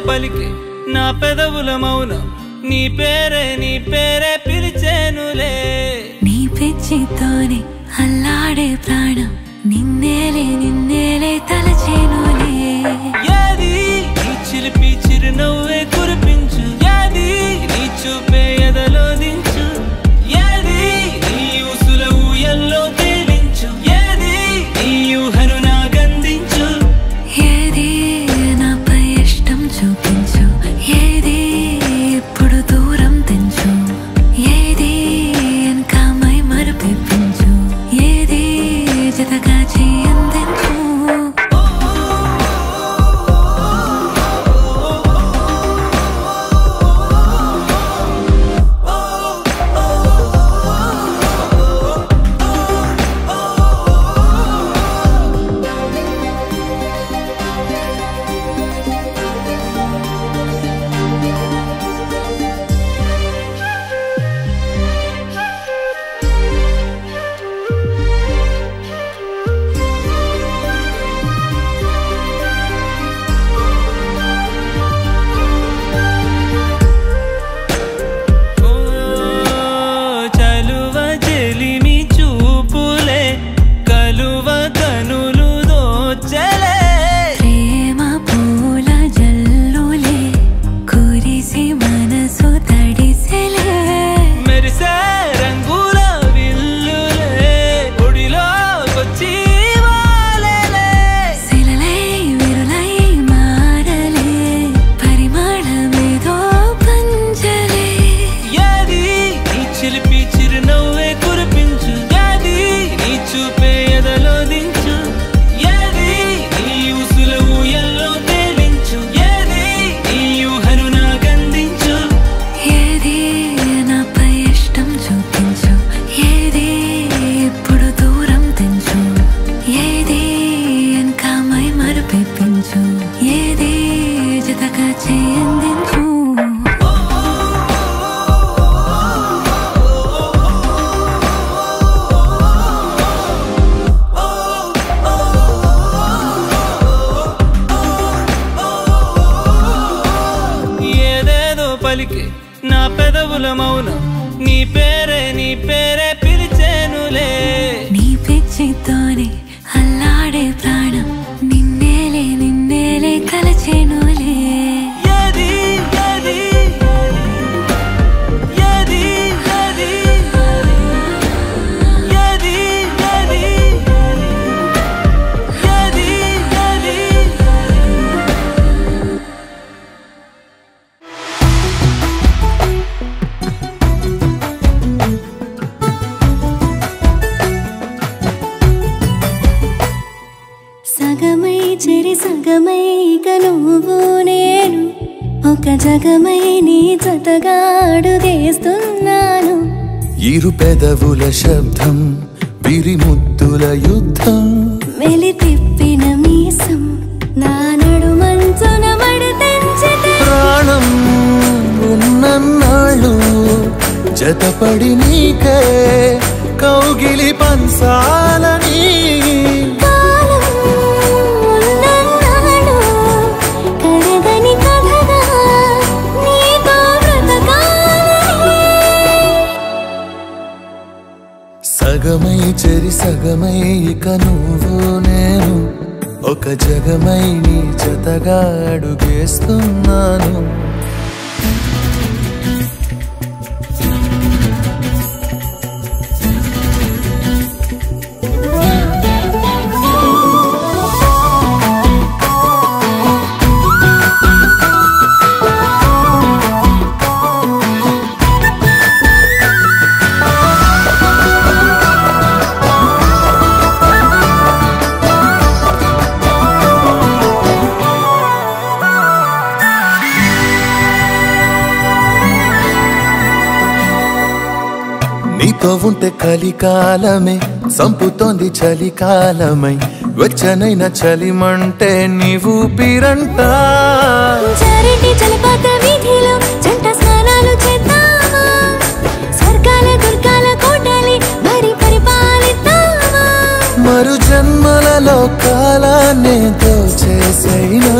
పలికి నా పెదవుల మౌనం నీ పేరే పిలిచేనులే నీ పిచ్చితోనే అల్లాడే ప్రాణం నిన్నేలే తలచేనులే ఏది నీ చిలిపి చిరునవ్వే కురిపించు ఏది నీ చూపే ఎదలో దించు ఏది నీ ఊసుల ఊయల్లో తేలించు ఏది నీ ఊహను నాగందించు ఏది నాపై ఇష్టం చూపించు ఏది ఇప్పుడు దూరం తెంచు ఏది ఇంకా మై మరుపించు ఏది జతగా చేయందించు పలికి నా పెదవుల మౌనం నీ పేరే పిలిచేనులే నీ పిచ్చితోనే అల్లాడే ప్రాణం నిన్నేలే తలచేనులే ఏది ఏది ఏది ఏది ఏది ఏది ఏది ఏది సగమై చెరి సగమై ఇక నువ్వు నేను ఒక జగమై నీ జతగా అడుగేస్తున్నాను ఇరు పెదవుల శబ్దం విరిముద్దుల యుద్ధం మెలి తిప్పిన మీసం నా నడుమంచున మడతెంచితే ప్రాణం ఉన్నన్నాళ్ళు జతపడి నీకే కౌగిలి పంచాలని సగమై చెరి సగమై ఇక నువ్వు నేను ఒక జగమై నీ జతగా అడుగేస్తున్నాను నీతో ఉంటే కలికాలమే సంపుతోంది చలికాలమై వెచ్చనైన చలిమంటే నీవు ఊపిరంట చారిటి జలపాత వీధిలో జంట స్నానాలు చేద్దామా స్వర్గాల దుర్గాల కోటలి మరి పరిపాలిద్దామా మరు జన్మలలో కాలాన్ని దోచేసైనా